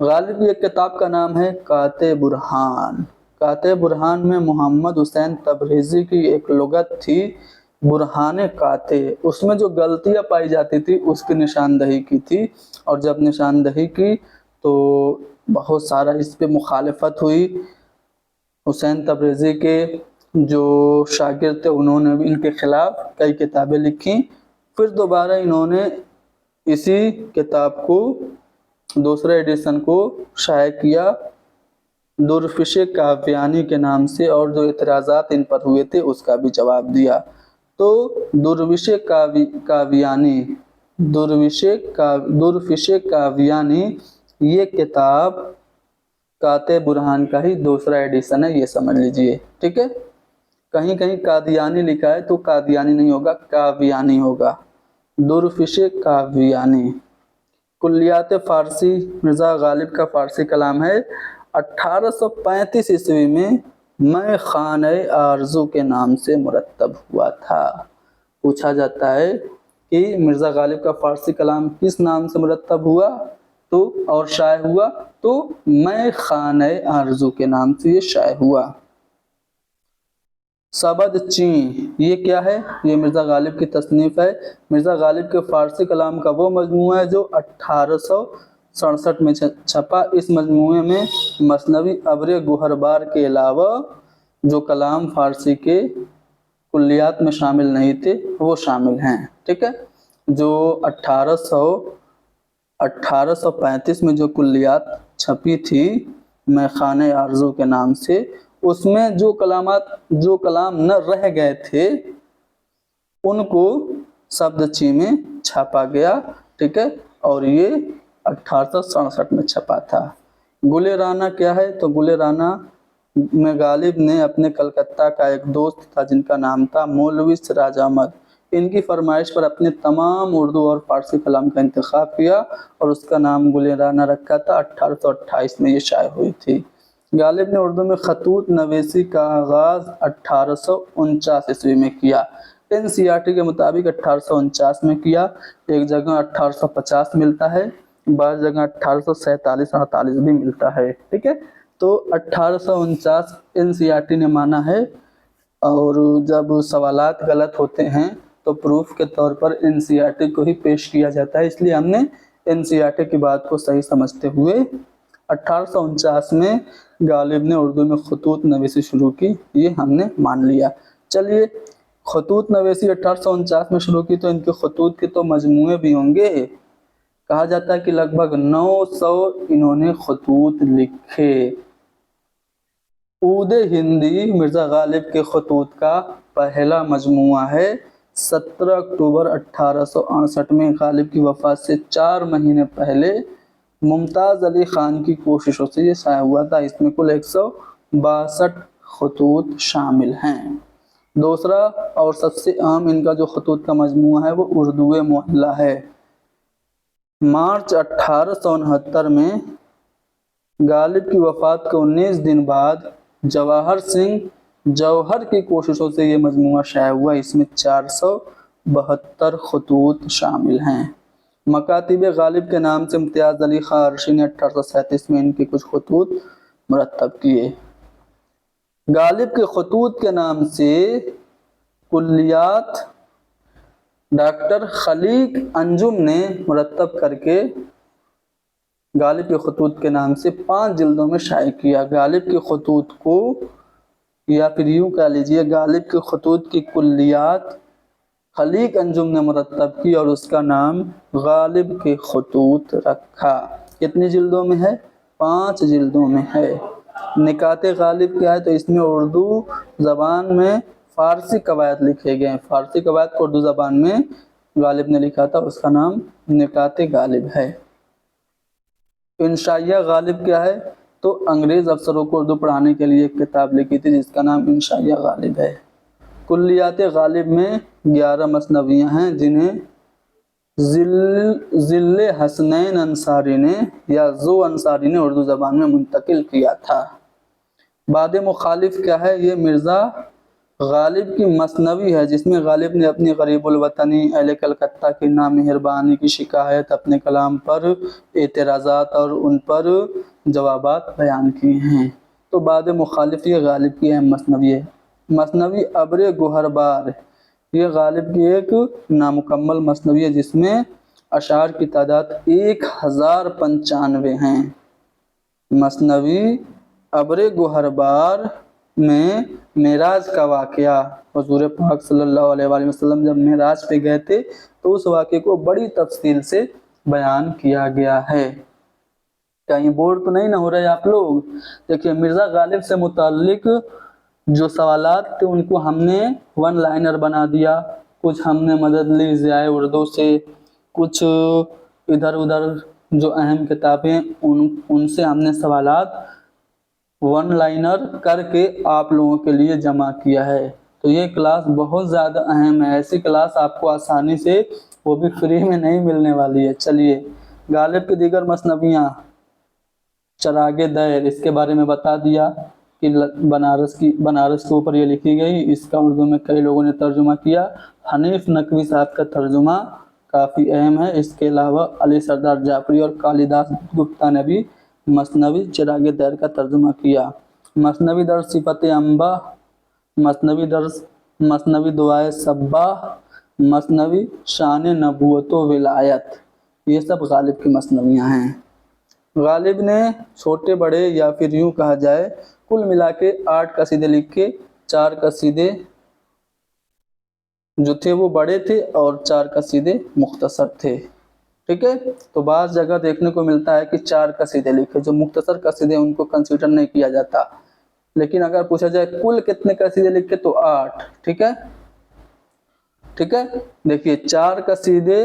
غالب کی ایک کتاب کا نام ہے قاطع برہان۔ قاطع برہان میں محمد حسین تبریزی کی ایک لغت تھی برہان قاطع، اس میں جو غلطیاں پائی جاتی تھی اس کی نشاندہی کی تھی، اور جب نشاندہی کی تو بہت سارا اس پہ مخالفت ہوئی۔ حسین تبریزی کے جو شاگرد تھے انہوں نے بھی ان کے خلاف کئی کتابیں لکھی، پھر دوبارہ انہوں نے اسی کتاب کو دوسرے ایڈیشن کو شائع کیا درفش کاویانی کے نام سے، اور جو اعتراضات ان پر ہوئے تھے اس کا بھی جواب دیا۔ تو درفش کاویانی یہ کتاب قاطع برہان کا ہی دوسرا ایڈیشن ہے، یہ سمجھ لیجئے، ٹھیک ہے۔ کہیں کہیں قادیانی لکھا ہے تو قادیانی نہیں ہوگا، کاویانی ہوگا، درفش کاویانی۔ کلیات فارسی مرزا غالب کا فارسی کلام ہے۔ 1835 عیسوی میں خانہ آرزو کے نام سے مرتب ہوا تھا۔ پوچھا جاتا ہے کہ مرزا غالب کا فارسی کلام کس نام سے مرتب ہوا تو اور شائع ہوا، تو میں خانہ آرزو کے نام سے یہ شائع ہوا۔ سبد چین یہ کیا ہے؟ یہ مرزا غالب کی تصنیف ہے۔ مرزا غالب کے فارسی کلام کا وہ مجموعہ ہے جو 1867 میں چھپا۔ اس مجموعے میں مثنوی ابر گوہربار کے علاوہ جو کلام فارسی کے کلیات میں شامل نہیں تھے وہ شامل ہیں، ٹھیک ہے۔ جو 1835 میں جو کلیات چھپی تھی میں خانہ آرزو کے نام سے، اس میں جو کلام نہ رہ گئے تھے ان کو سبد چی میں چھاپا گیا، ٹھیک ہے، اور یہ 1867 میں چھپا تھا۔ گل رانا کیا ہے؟ تو گل رانا میں غالب نے اپنے کلکتہ کا ایک دوست تھا جن کا نام تھا مولوی سراج احمد، ان کی فرمائش پر اپنے تمام اردو اور فارسی کلام کا انتخاب کیا اور اس کا نام گل رانا رکھا تھا۔ 1828 میں یہ شائع ہوئی تھی۔ غالب نے اردو میں خطوط نویسی کا آغاز 1849 عیسوی میں کیا۔ NCERT کے مطابق 1849 میں کیا، ایک جگہ 1850 ملتا ہے، بعض جگہ 1847-48 بھی ملتا ہے، ٹھیک ہے۔ تو 1849 NCERT نے مانا ہے، اور جب سوالات غلط ہوتے ہیں تو پروف کے طور پر NCERT کو ہی پیش کیا جاتا ہے، اس لیے ہم نے NCERT کی بات کو صحیح سمجھتے ہوئے 1849 میں غالب نے اردو میں خطوط نویسی شروع کی، یہ ہم نے مان لیا۔ چلیے، خطوط نویسی 1849 میں شروع کی تو ان کے خطوط کے تو مجموعے بھی ہوں گے، کہا جاتا ہے کہ لگ بھگ 900 انہوں نے خطوط لکھے۔ عود ہندی مرزا غالب کے خطوط کا پہلا مجموعہ ہے۔ 17 اکتوبر 1868 میں غالب کی وفات سے 4 مہینے پہلے ممتاز علی خان کی کوششوں سے یہ شائع ہوا تھا۔ اس میں کل 162 خطوط شامل ہیں۔ دوسرا اور سب سے اہم ان کا جو خطوط کا مجموعہ ہے وہ اردو معلی ہے۔ مارچ 1869 میں غالب کی وفات کے 19 دن بعد جواہر سنگھ جوہر کی کوششوں سے یہ مجموعہ شائع ہوا، اس میں 472 خطوط شامل ہیں۔ مکاتب غالب کے نام سے امتیاز علی خان عرشی نے 1837 میں ان کے کچھ خطوط مرتب کیے۔ غالب کے خطوط کے نام سے کلیات ڈاکٹر خلیق انجم نے مرتب کر کے غالب کے خطوط کے نام سے 5 جلدوں میں شائع کیا۔ غالب کے خطوط کو، یا پھر یوں کہہ لیجئے، غالب کے خطوط کی کلیات خلیق انجم نے مرتب کی اور اس کا نام غالب کے خطوط رکھا۔ کتنی جلدوں میں ہے؟ 5 جلدوں میں ہے۔ نکات غالب کیا ہے؟ تو اس میں اردو زبان میں فارسی قواعد لکھے گئے ہیں، فارسی قواعد کو اردو زبان میں غالب نے لکھا تھا، اس کا نام نکات غالب ہے۔ انشائیہ غالب کیا ہے؟ تو انگریز افسروں کو اردو پڑھانے کے لیے ایک کتاب لکھی تھی جس کا نام انشائیہ غالب ہے۔ کلیات غالب میں 11 مثنویاں ہیں جنہیں ذل حسنین انصاری نے یا زو انصاری نے اردو زبان میں منتقل کیا تھا۔ باد مخالف کیا ہے؟ یہ مرزا غالب کی مثنوی ہے جس میں غالب نے اپنی غریب الوطنی اہل کلکتہ کی نامہربانی کی شکایت، اپنے کلام پر اعتراضات اور ان پر جوابات بیان کیے ہیں۔ تو بعد مخالف یہ غالب کی اہم مثنوی ہے۔ مثنوی ابر گوہر بار، یہ غالب کی ایک نامکمل مثنوی ہے جس میں اشعار کی تعداد 1095 ہیں۔ مثنوی ابر گوہر بار میں معراج کا واقعہ، حضور پاک صلی اللہ علیہ وآلہ وسلم جب معراج پہ گئے تھے تو اس واقعے کو بڑی تفصیل سے بیان کیا گیا ہے۔ کہیں بور تو نہیں نہ ہو رہے آپ لوگ؟ دیکھیے مرزا غالب سے متعلق جو سوالات تھے ان کو ہم نے ون لائنر بنا دیا، کچھ ہم نے مدد لی ضیاء اردو سے، کچھ ادھر ادھر جو اہم کتابیں ان سے ہم نے سوالات ون لائنر کر کے آپ لوگوں کے لیے جمع کیا ہے۔ تو یہ کلاس بہت زیادہ اہم ہے، ایسی کلاس آپ کو آسانی سے وہ بھی فری میں نہیں ملنے والی ہے۔ چلیے غالب کی دیگر مثنویاں، چراغ دیر، اس کے بارے میں بتا دیا کہ بنارس کے اوپر یہ لکھی گئی، اس کا اردو میں کئی لوگوں نے ترجمہ کیا۔ حنیف نقوی صاحب کا ترجمہ کافی اہم ہے۔ اس کے علاوہ علی سردار جعفری اور کالیداس گپتا نے بھی مثنوی چراغ دیر کا ترجمہ کیا۔ مثنوی در صفت انبا، مثنوی دعائے صباح، مثنوی شان نبوت و ولایت، یہ سب غالب کی مثنویاں ہیں۔ غالب نے چھوٹے بڑے یا پھر یوں کہا جائے کل ملا کے 8 قصیدے لکھے، 4 قصیدے جو تھے وہ بڑے تھے اور 4 قصیدے مختصر تھے۔ ٹھیک ہے، تو بعض جگہ دیکھنے کو ملتا ہے کہ 4 قصیدے لکھے، جو مختصر قصیدے ان کو کنسیڈر نہیں کیا جاتا، لیکن اگر پوچھا جائے کل کتنے قصیدے لکھے تو 8۔ ٹھیک ہے، دیکھیے 4 قصیدے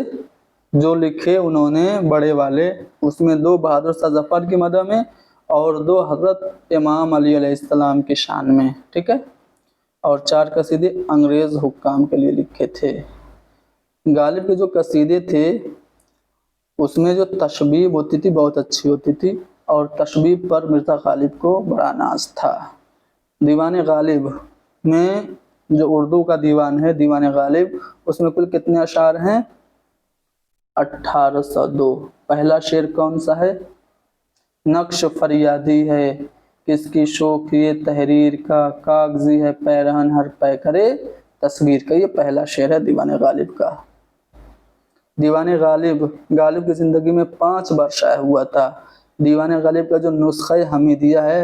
جو لکھے انہوں نے بڑے والے، اس میں 2 بہادر شاہ ظفر کی مدح میں اور 2 حضرت امام علی علیہ السلام کی شان میں۔ ٹھیک ہے، اور 4 قصیدے انگریز حکام کے لیے لکھے تھے۔ غالب کے جو قصیدے تھے اس میں جو تشبیب ہوتی تھی بہت اچھی ہوتی تھی، اور تشبیب پر مرزا غالب کو بڑا ناز تھا۔ دیوان غالب میں جو اردو کا دیوان ہے دیوان غالب، اس میں کل کتنے اشعار ہیں؟ 1802۔ پہلا شعر کون سا ہے؟ نقش فریادی ہے، کس کی شوخی تحریر کا، کاغذی ہے پیرہن ہر پے کرے تصویر کا، یہ پہلا شعر ہے دیوان غالب کا۔ دیوان غالب کی زندگی میں 5 بار شائع ہوا تھا۔ دیوان غالب کا جو نسخہ حمیدیہ ہے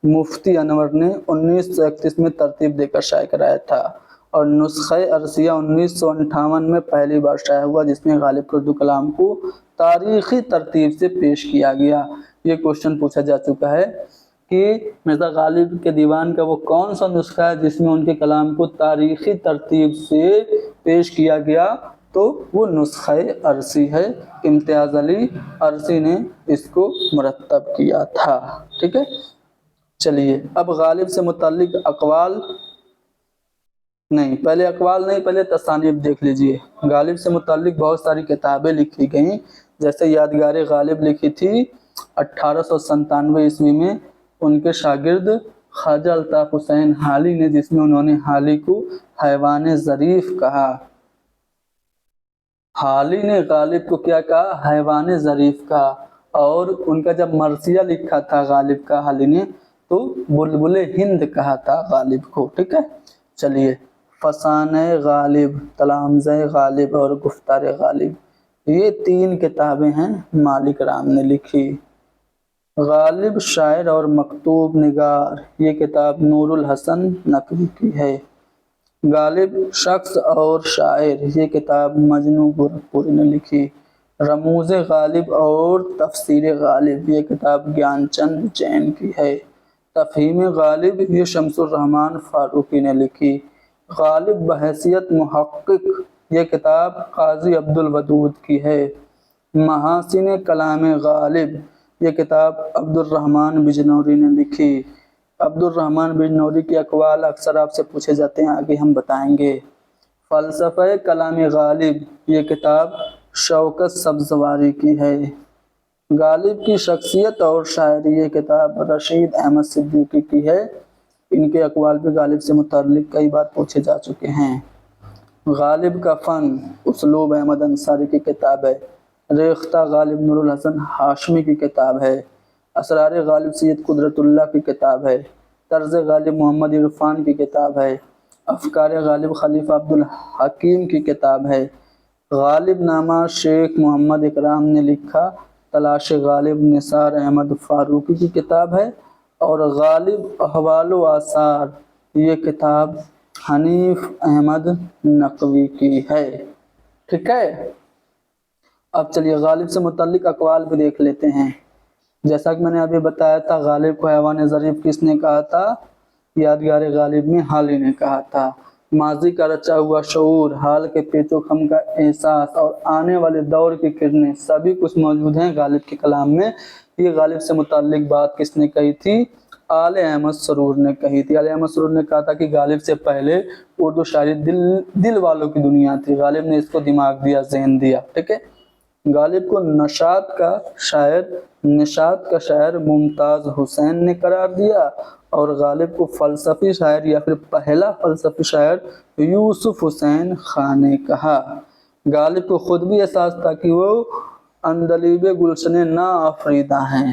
مفتی انور نے 1931 میں ترتیب دے کر شائع کرایا تھا، اور نسخہ عرسیہ 1958 میں پہلی بار شائع ہوا جس میں غالب کے اردو کلام کو تاریخی ترتیب سے پیش کیا گیا۔ یہ کوشچن پوچھا جا چکا ہے کہ مرزا غالب کے دیوان کا وہ کون سا نسخہ ہے جس میں ان کے کلام کو تاریخی ترتیب سے پیش کیا گیا، تو وہ نسخہ عرسی ہے۔ امتیاز علی عرسی نے اس کو مرتب کیا تھا۔ ٹھیک ہے، چلیے اب غالب سے متعلق پہلے تصانیف دیکھ لیجئے۔ غالب سے متعلق بہت ساری کتابیں لکھی گئیں، جیسے یادگار غالب لکھی تھی 1897 عیسوی میں ان کے شاگرد خواجہ الطاف حسین حالی نے، جس میں انہوں نے حالی کو حیوان ظریف کہا۔ حالی نے غالب کو کیا کہا؟ حیوان ظریف کہا۔ اور ان کا جب مرثیہ لکھا تھا غالب کا حالی نے تو بلبل ہند کہا تھا غالب کو۔ ٹھیک ہے، چلیے فسانہ غالب، تلامذہ غالب اور گفتار غالب، یہ 3 کتابیں ہیں مالک رام نے لکھی۔ غالب شاعر اور مکتوب نگار، یہ کتاب نور الحسن نقوی کی ہے۔ غالب شخص اور شاعر، یہ کتاب مجنوں گورکھپوری نے لکھی۔ رموز غالب اور تفسیر غالب، یہ کتاب گیان چند جین کی ہے۔ تفہیم غالب، یہ شمس الرحمن فاروقی نے لکھی۔ غالب بحیثیت محقق، یہ کتاب قاضی عبدالودود کی ہے۔ محاسن کلام غالب، یہ کتاب عبد الرحمن بجنوری نے لکھی۔ عبد الرحمن بجنوری کے اقوال اکثر آپ سے پوچھے جاتے ہیں، آگے ہم بتائیں گے۔ فلسفہ کلام غالب، یہ کتاب شوکت سبزواری کی ہے۔ غالب کی شخصیت اور شاعری، یہ کتاب رشید احمد صدیقی کی ہے۔ ان کے اقوال بھی غالب سے متعلق کئی بار پوچھے جا چکے ہیں۔ غالب کا فن اسلوب احمد انصاری کی کتاب ہے۔ ریختہ غالب نور الحسن ہاشمی کی کتاب ہے۔ اسرار غالب سید قدرت اللہ کی کتاب ہے۔ طرز غالب محمد عرفان کی کتاب ہے۔ افکار غالب خلیفہ عبدالحکیم کی کتاب ہے۔ غالب نامہ شیخ محمد اکرام نے لکھا تلاش غالب نثار احمد فاروقی کی کتاب ہے، اور غالب احوال و آثار یہ کتاب حنیف احمد نقوی کی ہے۔ ٹھیک ہے، اب چلیے غالب سے متعلق اقوال بھی دیکھ لیتے ہیں۔ جیسا کہ میں نے ابھی بتایا تھا، غالب کو حیوان ظریف کس نے کہا تھا؟ یادگار غالب میں حالی نے کہا تھا۔ ماضی کا رچا ہوا شعور، حال کے پیچ و خم کا احساس اور آنے والے دور کی کرنیں سبھی کچھ موجود ہیں غالب کے کلام میں۔ یہ غالب سے متعلق بات کس نے کہی تھی؟ آل احمد سرور نے کہی تھی۔ آل احمد سرور نے کہا تھا کہ غالب سے پہلے اردو شاعری دل والوں کی دنیا تھی، غالب نے اس کو دماغ دیا، ذہن دیا۔ ٹھیک ہے، غالب کو نشاط کا شاعر ممتاز حسین نے قرار دیا، اور غالب کو فلسفی شاعر یا پھر پہلا فلسفی شاعر یوسف حسین خان نے کہا۔ غالب کو خود بھی احساس تھا کہ وہ عندلیب گلشن نا آفریدہ ہیں۔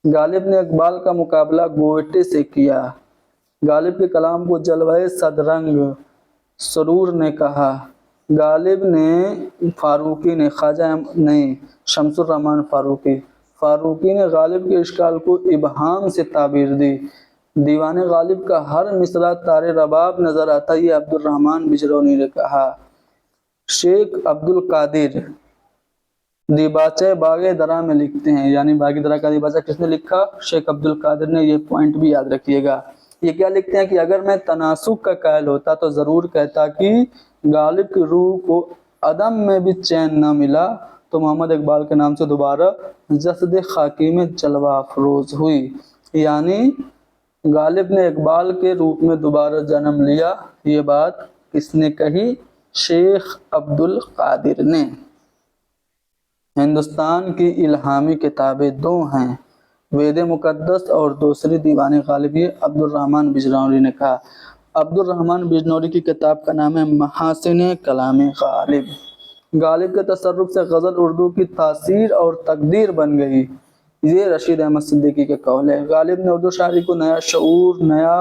غالب نے اقبال کا مقابلہ گوئٹے سے کیا۔ غالب کے کلام کو جلوہ صدرنگ سرور نے کہا۔ غالب نے فاروقی نے شمس الرحمن فاروقی نے غالب کے اشکال کو ابہام سے تعبیر دی۔ دیوان غالب کا ہر مصرع تار رباب نظر آتا، یہ عبد الرحمن بجرونی نے کہا۔ شیخ عبدالقادر دیباچہ باغ درا میں لکھتے ہیں، یعنی باغ درا کا دیباچہ کس نے لکھا؟ شیخ عبدالقادر نے۔ یہ پوائنٹ بھی یاد رکھیے گا۔ یہ کیا لکھتے ہیں کہ اگر میں تناسق کا قائل ہوتا تو ضرور کہتا کہ غالب کی روح کو عدم میں بھی چین نہ ملا تو محمد اقبال کے نام سے دوبارہ جسد خاکی میں جلوہ افروز ہوئی، یعنی غالب نے اقبال کے روپ میں دوبارہ جنم لیا۔ یہ بات کس نے کہی؟ شیخ عبدالقادر نے۔ ہندوستان کی الہامی کتابیں دو ہیں، وید مقدس اور دوسری دیوان غالب، یہ عبد الرحمن بجنوری نے کہا۔ عبد الرحمن بجنوری کی کتاب کا نام ہے محاسن کلام غالب۔ غالب کے تصرف سے غزل اردو کی تاثیر اور تقدیر بن گئی، یہ رشید احمد صدیقی کا قول ہے۔ غالب نے اردو شاعری کو نیا شعور، نیا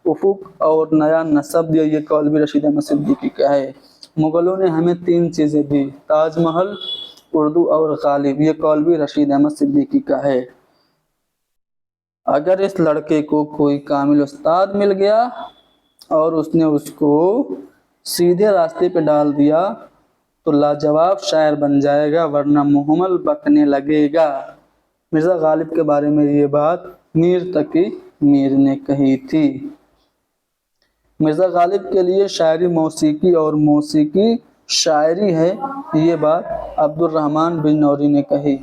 افق اور نیا نسب دیا، یہ قول بھی رشید احمد صدیقی کا ہے۔ مغلوں نے ہمیں تین چیزیں دی، تاج محل، اردو اور غالب، یہ قول بھی رشید احمد صدیقی کا ہے۔ اگر اس لڑکے کو کوئی کامل استاد مل گیا اور اس نے اس کو سیدھے راستے پہ ڈال دیا تو لاجواب شاعر بن جائے گا، ورنہ مہمل بکنے لگے گا۔ مرزا غالب کے بارے میں یہ بات میر تقی میر نے کہی تھی۔ مرزا غالب کے لیے شاعری موسیقی اور موسیقی شاعری ہے، یہ بات عبد الرحمن بجنوری نے کہی۔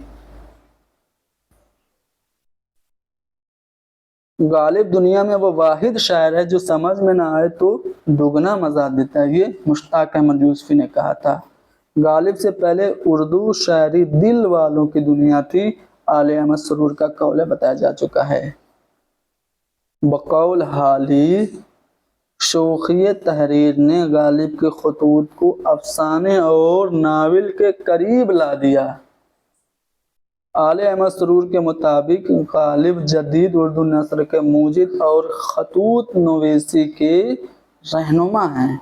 غالب دنیا میں وہ واحد شاعر ہے جو سمجھ میں نہ آئے تو دگنا مزہ دیتا ہے، یہ مشتاق احمد یوسفی نے کہا تھا۔ غالب سے پہلے اردو شاعری دل والوں کی دنیا تھی، آل احمد سرور کا قول بتایا جا چکا ہے۔ بقول حالی شوخی تحریر نے غالب کے خطوط کو افسانے اور ناول کے قریب لا دیا۔ آل احمد سرور کے مطابق غالب جدید اردو نثر کے موجد اور خطوط نویسی کے رہنما ہیں۔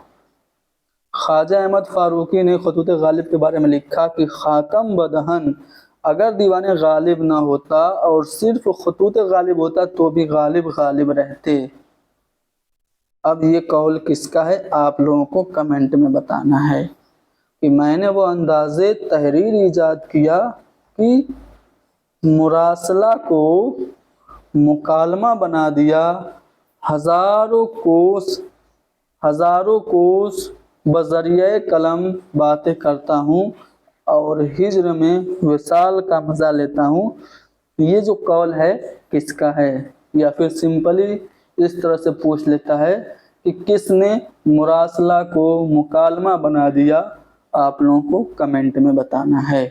خواجہ احمد فاروقی نے خطوط غالب کے بارے میں لکھا کہ خاکم بدہن، اگر دیوان غالب نہ ہوتا اور صرف خطوط غالب ہوتا تو بھی غالب غالب رہتے۔ اب یہ قول کس کا ہے؟ آپ لوگوں کو کمنٹ میں بتانا ہے کہ میں نے وہ انداز تحریر ایجاد کیا کہ مراسلہ کو مکالمہ بنا دیا، ہزاروں کوس بذریعہ قلم باتیں کرتا ہوں اور ہجر میں وصال کا مزہ لیتا ہوں۔ یہ جو قول ہے کس کا ہے؟ یا پھر سمپلی اس طرح سے پوچھ لیتا ہے کہ کس نے مراسلہ کو مکالمہ بنا دیا؟ آپ لوگوں کو کمنٹ میں بتانا ہے۔